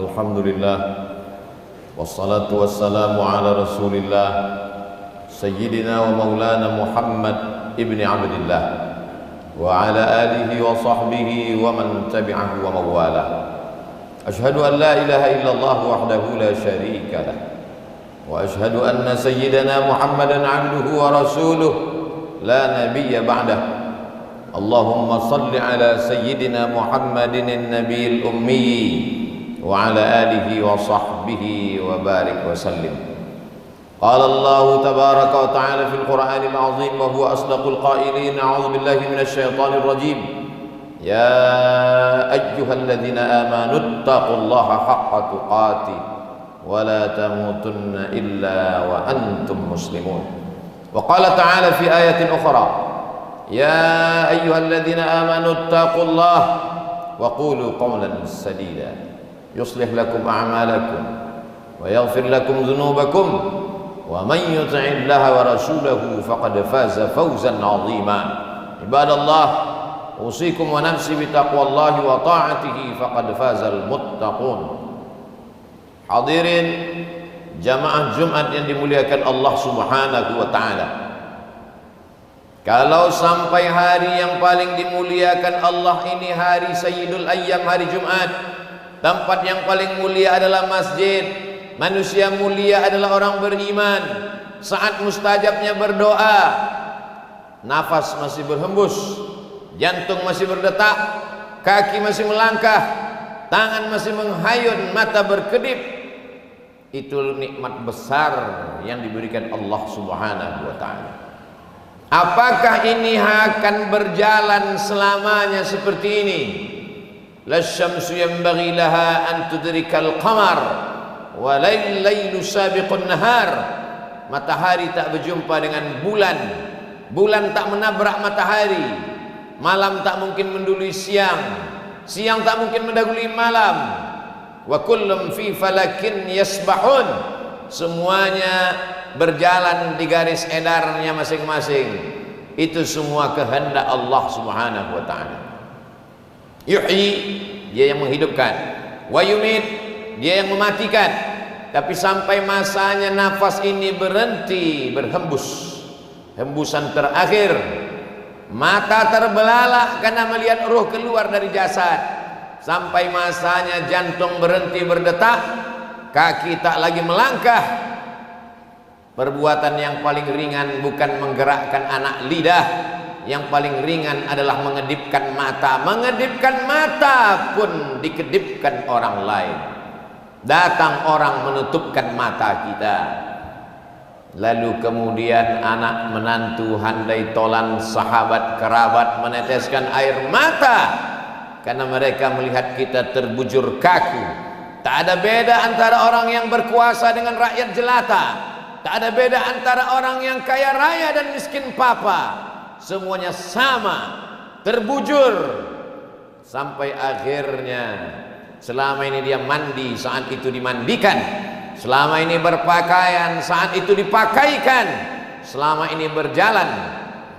Alhamdulillah, wassalatu wassalamu ala rasulillah Sayyidina wa maulana Muhammad ibni Abdillah wa ala alihi wa sahbihi wa man tabi'ahu wa mawala. Ashhadu an la ilaha illallah wahdahu la sharika lah, wa ashhadu anna sayyidina Muhammadan abduhu wa rasuluh la nabiyya ba'dah. Allahumma salli ala sayyidina Muhammadin an-nabiyil ummi wa ala alihi wa sahbihi wa barik wa sallim. Qala Allah tabaraka wa ta'ala fil Qur'anil azim wa huwa asdaqul qailin. A'udzu billahi minasy syaithanir rajim. Ya ayyuhalladzina amanu taqullaha haqqa tuqatih wa la tamutunna illa wa antum muslimun. Wa qala ta'ala fi ayatin ukhra. Ya ayyuhalladzina amanu taqullaha wa qulu qawlan sadida yuslih lakum a'malakum wa yaghfir lakum dhunubakum wa man yuti'illaha wa rasulahu faqad faza fawzan 'azima. Ibadallah, usikum wa nafsi bi taqwallahi wa ta'atihi faqad fazal muttaqun. Hadirin jamaah Jumat yang dimuliakan Allah Subhanahu wa taala. Kalau sampai hari yang paling dimuliakan Allah ini hari Sayyidul Ayyam, hari Jumat, tempat yang paling mulia adalah masjid. Manusia mulia adalah orang beriman. Saat mustajabnya berdoa, nafas masih berhembus, jantung masih berdetak, kaki masih melangkah, tangan masih menghayun, mata berkedip. Itu nikmat besar yang diberikan Allah Subhanahu wa ta'ala. Apakah ini akan berjalan selamanya seperti ini? Lasyamsu yanbaghi laha an tudrikal qamar wa lailu sabiqun nahar. Matahari tak berjumpa dengan bulan, bulan tak menabrak matahari, malam tak mungkin mendului siang, siang tak mungkin mendahului malam. Wa kullum fi falakin yasbahun. Semuanya berjalan di garis edarnya masing-masing. Itu semua kehendak Allah Subhanahu wa ta'ala. Yuhyi, dia yang menghidupkan, wa yumit, dia yang mematikan. Tapi sampai masanya nafas ini berhenti berhembus, hembusan terakhir, mata terbelalak karena melihat ruh keluar dari jasad. Sampai masanya jantung berhenti berdetak, kaki tak lagi melangkah. Perbuatan yang paling ringan bukan menggerakkan anak lidah, yang paling ringan adalah mengedipkan mata. Mengedipkan mata pun dikedipkan orang lain. Datang orang menutupkan mata kita, lalu kemudian anak menantu, handai tolan, sahabat kerabat meneteskan air mata karena mereka melihat kita terbujur kaku. Tak ada beda antara orang yang berkuasa dengan rakyat jelata. Tak ada beda antara orang yang kaya raya dan miskin papa. Semuanya sama, terbujur. Sampai akhirnya selama ini dia mandi, saat itu dimandikan. Selama ini berpakaian, saat itu dipakaikan. Selama ini berjalan,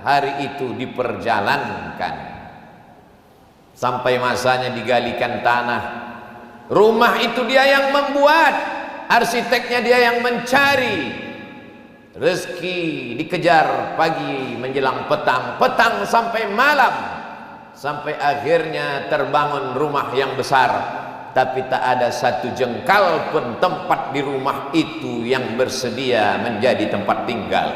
hari itu diperjalankan. Sampai masanya digalikan tanah. Rumah itu dia yang membuat, arsiteknya dia yang mencari. Rezeki dikejar pagi menjelang petang, petang sampai malam, sampai akhirnya terbangun rumah yang besar. Tapi tak ada satu jengkal pun tempat di rumah itu yang bersedia menjadi tempat tinggal.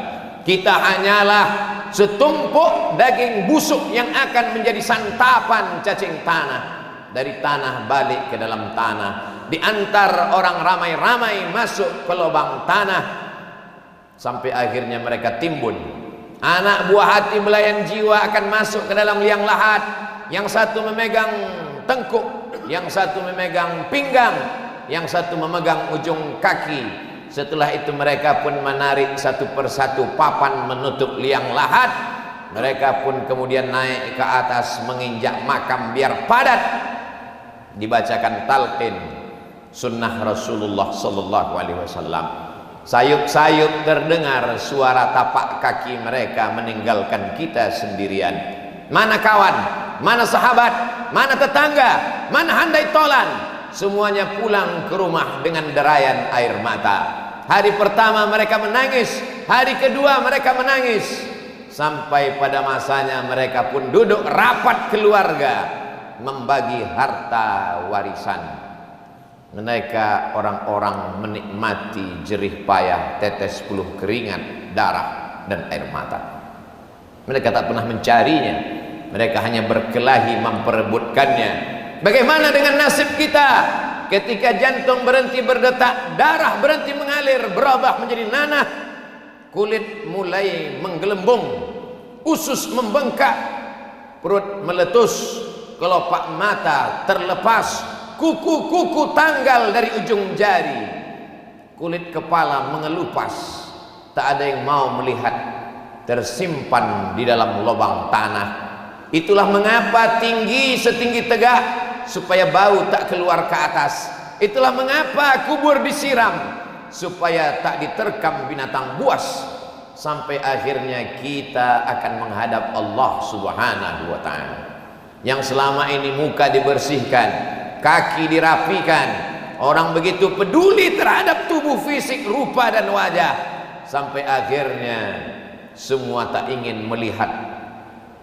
Kita hanyalah setumpuk daging busuk yang akan menjadi santapan cacing tanah. Dari tanah balik ke dalam tanah, diantar orang ramai-ramai masuk ke lubang tanah, sampai akhirnya mereka timbun. Anak buah hati belayan jiwa akan masuk ke dalam liang lahat. Yang satu memegang tengkuk, yang satu memegang pinggang, yang satu memegang ujung kaki. Setelah itu mereka pun menarik satu persatu papan menutup liang lahat. Mereka pun kemudian naik ke atas menginjak makam biar padat. Dibacakan talqin sunnah Rasulullah sallallahu alaihi wasallam. Sayup-sayup terdengar suara tapak kaki mereka meninggalkan kita sendirian. Mana kawan, mana sahabat, mana tetangga, mana handai tolan, semuanya pulang ke rumah dengan derayan air mata. Hari pertama mereka menangis, hari kedua mereka menangis, sampai pada masanya mereka pun duduk rapat keluarga membagi harta warisan. Mereka orang-orang menikmati jerih payah tetes peluh keringat, darah dan air mata. Mereka tak pernah mencarinya, mereka hanya berkelahi memperebutkannya. Bagaimana dengan nasib kita? Ketika jantung berhenti berdetak, darah berhenti mengalir, berubah menjadi nanah, kulit mulai menggelembung, usus membengkak, perut meletus, kelopak mata terlepas, kuku-kuku tanggal dari ujung jari, kulit kepala mengelupas, tak ada yang mau melihat, tersimpan di dalam lubang tanah. Itulah mengapa tinggi setinggi tegak, supaya bau tak keluar ke atas. Itulah mengapa kubur disiram, supaya tak diterkam binatang buas. Sampai akhirnya kita akan menghadap Allah Subhanahu wa ta'ala, yang selama ini muka dibersihkan, kaki dirapikan, orang begitu peduli terhadap tubuh fisik, rupa dan wajah, sampai akhirnya semua tak ingin melihat,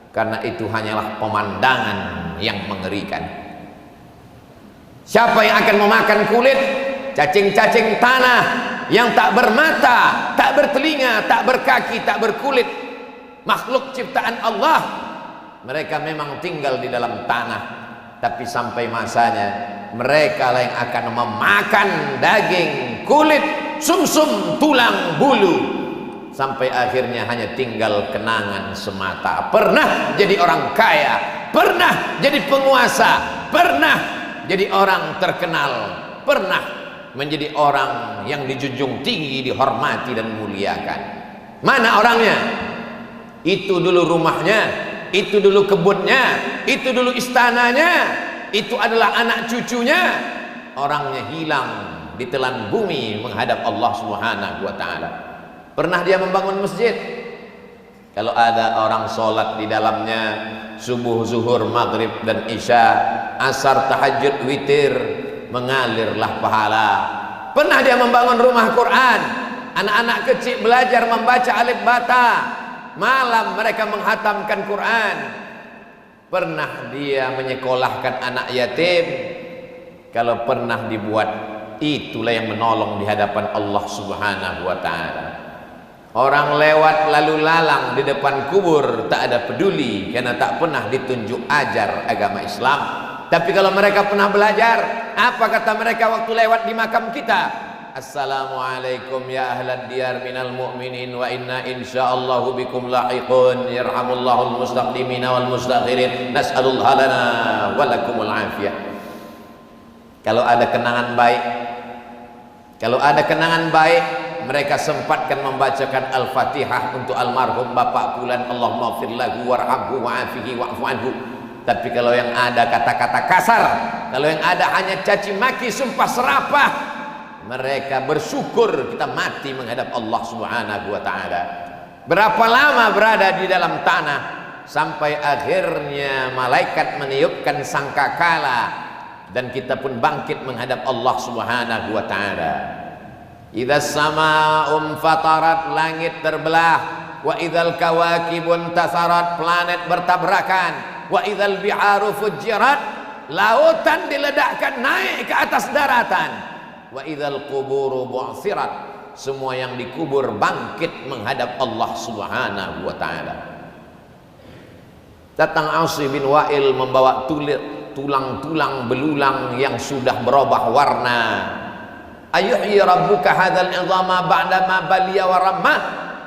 karena itu hanyalah pemandangan yang mengerikan. Siapa yang akan memakan kulit? Cacing-cacing tanah yang tak bermata, tak bertelinga, tak berkaki, tak berkulit, makhluk ciptaan Allah. Mereka memang tinggal di dalam tanah, tapi sampai masanya mereka lah yang akan memakan daging, kulit, sumsum, tulang, bulu, sampai akhirnya hanya tinggal kenangan semata. Pernah jadi orang kaya, pernah jadi penguasa, pernah jadi orang terkenal, pernah menjadi orang yang dijunjung tinggi, dihormati dan muliakan. Mana orangnya? Itu dulu rumahnya, itu dulu kebunnya, itu dulu istananya, itu adalah anak cucunya. Orangnya hilang ditelan bumi menghadap Allah Subhanahu wa ta'ala. Pernah dia membangun masjid? Kalau ada orang sholat di dalamnya, subuh, zuhur, maghrib dan isya, asar, tahajud, witir, mengalirlah pahala. Pernah dia membangun rumah Quran, anak-anak kecil belajar membaca alif bata, malam mereka menghatamkan Quran. Pernah dia menyekolahkan anak yatim? Kalau pernah dibuat, itulah yang menolong di hadapan Allah Subhanahu wa ta'ala. Orang lewat lalu lalang di depan kubur tak ada peduli, karena tak pernah ditunjuk ajar agama Islam. Tapi kalau mereka pernah belajar, apa kata mereka waktu lewat di makam kita? Assalamualaikum ya ahlad diyar minal mu'minin wa inna insyaallahu bikum lahiqun, yarhamullahul mustaqdimina wal mustakhirin, nas'alullah lana wa lakumul afiyah. Kalau ada kenangan baik, kalau ada kenangan baik, mereka sempatkan membacakan Al-Fatihah untuk almarhum Bapak Fulan, Allahumma ighfir lahu warhamhu wa'afihi wa'fu anhu. Tapi kalau yang ada kata-kata kasar, kalau yang ada hanya caci maki, sumpah serapah, mereka bersyukur kita mati menghadap Allah Subhanahu wa ta'ala. Berapa lama berada di dalam tanah, sampai akhirnya malaikat meniupkan sangkakala dan kita pun bangkit menghadap Allah Subhanahu wa ta'ala. Idza sama'um fatarat, langit terbelah, wa idzal kawakibun tasarat, planet bertabrakan, wa idzal biharu fujirat, lautan diledakkan naik ke atas daratan, wa idzal quburu bu'sirat, semua yang dikubur bangkit menghadap Allah Subhanahu wa ta'ala. Datang Asi bin Wa'il membawa tulang-tulang belulang yang sudah berubah warna. Ayuhyi rabbuka hadzal 'idhama ba'da ma baliya wa ramma?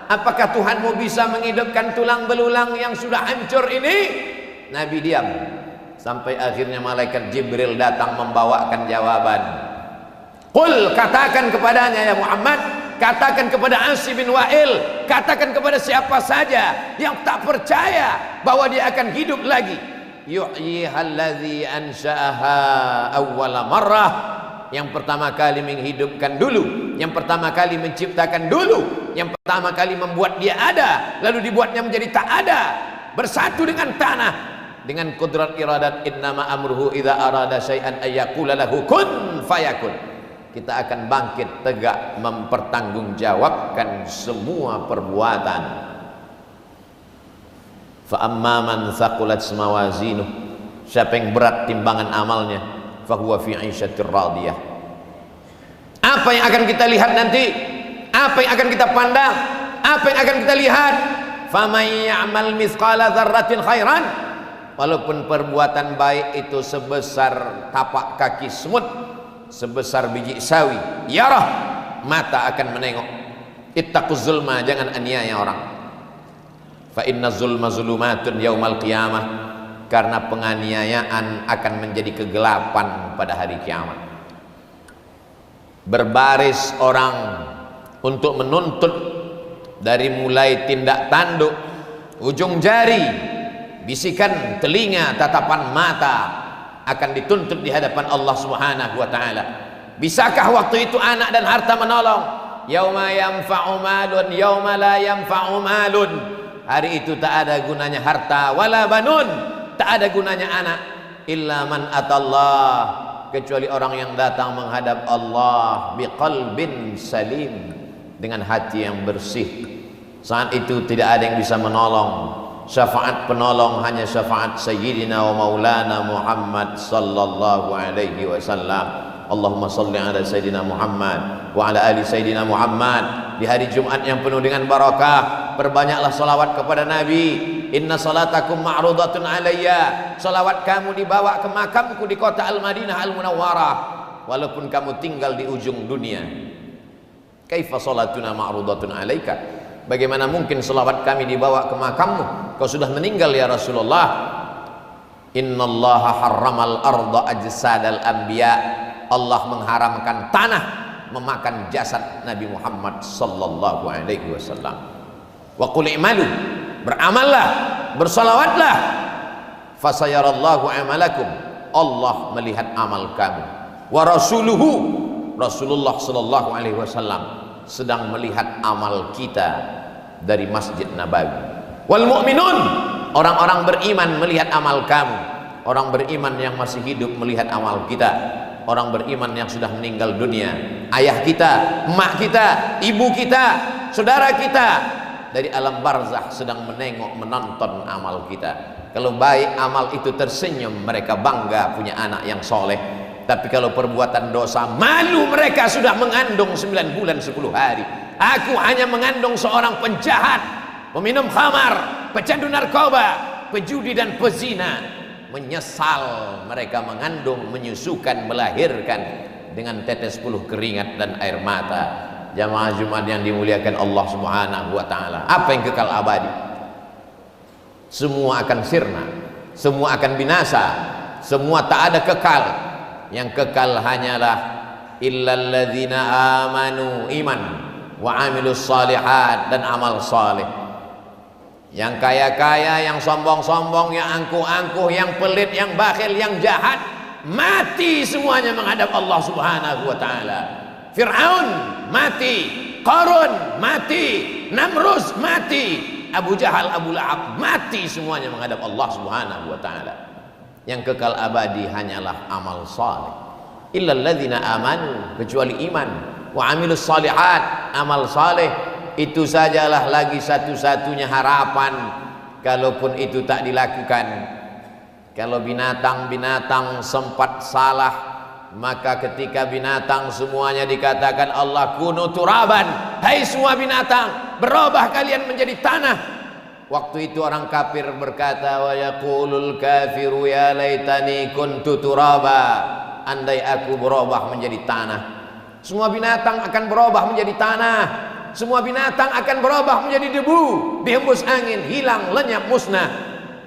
Apakah Tuhanmu bisa menghidupkan tulang belulang yang sudah hancur ini? Nabi diam sampai akhirnya malaikat Jibril datang membawakan jawaban. Qul, katakan kepadanya ya Muhammad, katakan kepada Asi bin Wa'il, katakan kepada siapa saja yang tak percaya bahwa dia akan hidup lagi, yuhyihallazi ansha'aha awwala marrah, yang pertama kali menghidupkan dulu, yang pertama kali menciptakan dulu, yang pertama kali membuat dia ada, lalu dibuatnya menjadi tak ada, bersatu dengan tanah, dengan kudrat iradat, innama amruhu idza arada syai'an ayyaqula lahu kun fayakun. Kita akan bangkit tegak mempertanggungjawabkan semua perbuatan. Fa amma man thaqulat mawazinuh, siapa yang berat timbangan amalnya, fa huwa fi 'ishatir radiyah. Apa yang akan kita lihat nanti? Apa yang akan kita pandang? Apa yang akan kita lihat? Faman ya'mal mithqala dzarratin khairan, walaupun perbuatan baik itu sebesar tapak kaki semut, sebesar biji sawi, yarah, mata akan menengok. Ittaquz zulma, jangan aniaya orang. Fa inna zulma zulumatun yaumal qiyamah, karena penganiayaan akan menjadi kegelapan pada hari kiamat. Berbaris orang untuk menuntut dari mulai tindak tanduk, ujung jari, bisikan telinga, tatapan mata akan dituntut di hadapan Allah Subhanahu wa taala. Bisakah waktu itu anak dan harta menolong? Yauma yanfa'u malun yauma la yanfa'u malun. Hari itu tak ada gunanya harta wala banun, tak ada gunanya anak, illa man atallah, kecuali orang yang datang menghadap Allah biqalbin salim, dengan hati yang bersih. Saat itu tidak ada yang bisa menolong. Syafaat penolong hanya syafaat Sayyidina wa Maulana Muhammad sallallahu alaihi wasallam. Allahumma salli ala Sayyidina Muhammad wa ala ali Sayyidina Muhammad. Di hari Jumat yang penuh dengan barakah, perbanyaklah salawat kepada Nabi. Inna salatakum ma'rudatun alayya, salawat kamu dibawa ke makamku di kota Al-Madinah Al-Munawwarah, walaupun kamu tinggal di ujung dunia. Kaifa salatuna ma'rudatun alaika, bagaimana mungkin salawat kami dibawa ke makammu, kau sudah meninggal ya Rasulullah. Innallaha harramal arda ajsadal anbiya, Allah mengharamkan tanah memakan jasad Nabi Muhammad sallallahu alaihi wasallam. Wa qul i'malu, beramallah, bersalawatlah, fasayarallahu amalakum, Allah melihat amal kamu. Wa rasuluhu, Rasulullah sallallahu alaihi wasallam sedang melihat amal kita dari Masjid Nabawi. Wal mu'minun, orang-orang beriman melihat amal kamu. Orang beriman yang masih hidup melihat amal kita. Orang beriman yang sudah meninggal dunia, ayah kita, emak kita, ibu kita, saudara kita, dari alam barzakh sedang menengok, menonton amal kita. Kalau baik amal itu tersenyum, mereka bangga punya anak yang soleh. Tapi kalau perbuatan dosa, malu mereka sudah mengandung 9 bulan 10 hari. Aku hanya mengandung seorang penjahat, peminum khamar, pecandu narkoba, pejudi dan pezina. Menyesal mereka mengandung, menyusukan, melahirkan dengan tetes puluh keringat dan air mata. Jamaah Jumat yang dimuliakan Allah Subhanahu wa taala, apa yang kekal abadi? Semua akan sirna, semua akan binasa, semua tak ada kekal. Yang kekal hanyalah illalladzina amanu, iman, wa amilus salihat, dan amal saleh. Yang kaya-kaya, yang sombong-sombong, yang angkuh-angkuh, yang pelit, yang bakhil, yang jahat, mati semuanya menghadap Allah Subhanahu wa taala. Fir'aun mati, Qarun mati, Namrus mati, Abu Jahal, Abu Lahab mati, semuanya menghadap Allah Subhanahu wa taala. Yang kekal abadi hanyalah amal saleh. Illal ladzina amanu, kecuali iman, wa amilus salihat, amal saleh. Itu sajalah lagi satu-satunya harapan. Kalaupun itu tak dilakukan, kalau binatang-binatang sempat salah, maka ketika binatang semuanya dikatakan Allah kunu turaban, hai semua binatang berubah kalian menjadi tanah. Waktu itu orang kafir berkata, wa yaqulul kafiru ya laitani kuntu turaba, andai aku berubah menjadi tanah. Semua binatang akan berubah menjadi tanah. Semua binatang akan berubah menjadi debu, dihembus angin, hilang, lenyap, musnah.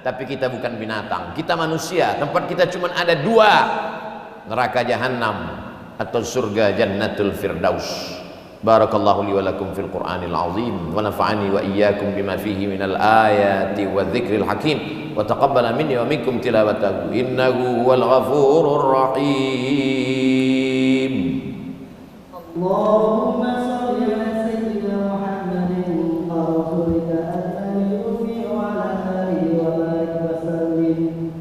Tapi kita bukan binatang, kita manusia. Tempat kita cuma ada dua, neraka jahanam atau surga jannatul firdaus. Barakallahu li wa lakum fil Qur'anil azim, wa nafa'ani wa iyyakum bima fihi minal ayati wa dzikril hakim, wa taqabbala minni wa minkum tilawatahu, innahu huwal ghafurur rahim. Allahumma shalli ala sayyidina Muhammadin rasulika al-amin wa ala alihi wa barik wa sallim.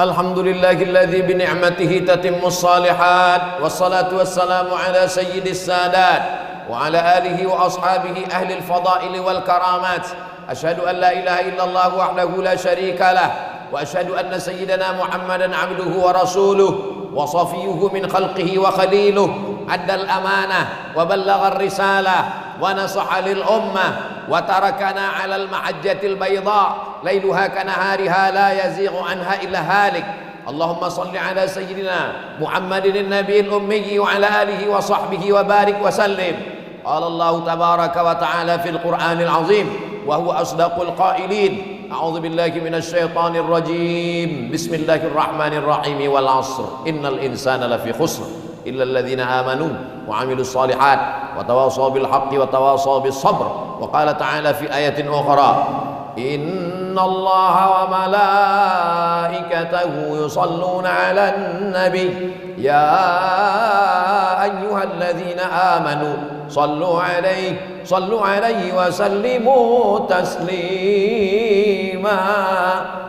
Alhamdulillahilladzi bi ni'matihi tatimmus shalihat, wassalatu wassalamu ala sayyidis sadat wa ala alihi wa ashabihi ahli al-fadail wal karamat. Asyhadu an la ilaha illallah wahdahu la syarika lah wa asyhadu anna sayyidana Muhammadan abduhu wa rasuluh wa safiyuhu min khalqihi wa khaliluh, addal amanah wa ballagha ar-risalah wa nasaha lil ummah wa tarakana 'alal mahajjatil bayda lailuha kanahariha la yazighu anha illa halik. Allahumma salli ala sayyidina Muhammadin nabiyil ummi wa ala alihi wa sahbihi wa barik wa sallim. Qala Allah tabaraka wa ta'ala fil Qur'anil azim wa huwa asdaqul qailin. A'udzu billahi minasy syaithanir rajim. Bismillahir rahim. Wal 'ashr innal insana lafi khusr illa alladhina amanu wa 'amilus shalihat wa tawasaw bil haqqi wa tawasaw bis sabr. Wa qala ta'ala fi ayatin ukhra, innallaha wa malaikatahu yusalluna 'alan nabi ya ayyuhalladzina amanu sallu 'alaihi wa sallimu taslima.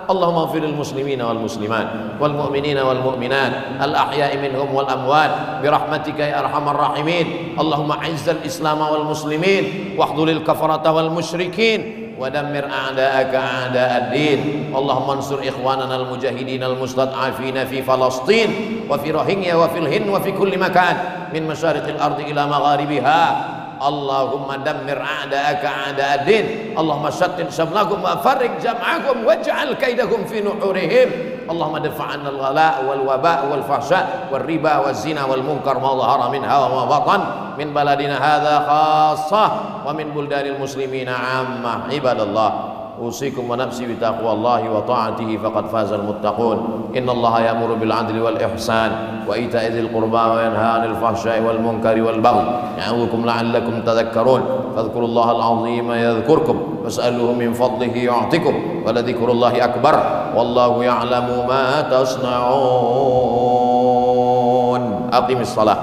Allahumma ighfir lil muslimina wal muslimat wal mu'minina wal mu'minat al ahya'i minhum wal amwat bi rahmatika ya arhamar rahimin. Allahumma izzal islam wal muslimin wahdhuril kafarata wal musyrikin ودمر أعداءك أعداء الدين. اللهم انصر إخواننا المجاهدين المستضعفين في فلسطين وفي روهينيا وفي الهند وفي كل مكان من مشارق الأرض إلى مغاربها. اللهم دمر أعداءك أعداء الدين. اللهم شتت شملهم وفرق جمعهم واجعل كيدهم في نحورهم. اللهم دفع عنا الغلاء والوباء والفحشاء والربا والزنا والمنكر ما ظهر منها وما بطن من بلدنا هذا خاصة ومن بلدان المسلمين عامة. عباد الله أوصيكم ونفسي بتقوى الله وطاعته فقد فاز المتقون. إن الله يأمر بالعدل والإحسان وإيتاء ذي القربى وينهى عن الفحشاء والمنكر والبغي يعظكم لعلكم تذكرون. فاذكروا الله العظيم يذكركم واسألوه من فضله يعطكم ولذكر الله أكبر والله يعلم ما تصنعون. أقم الصلاة.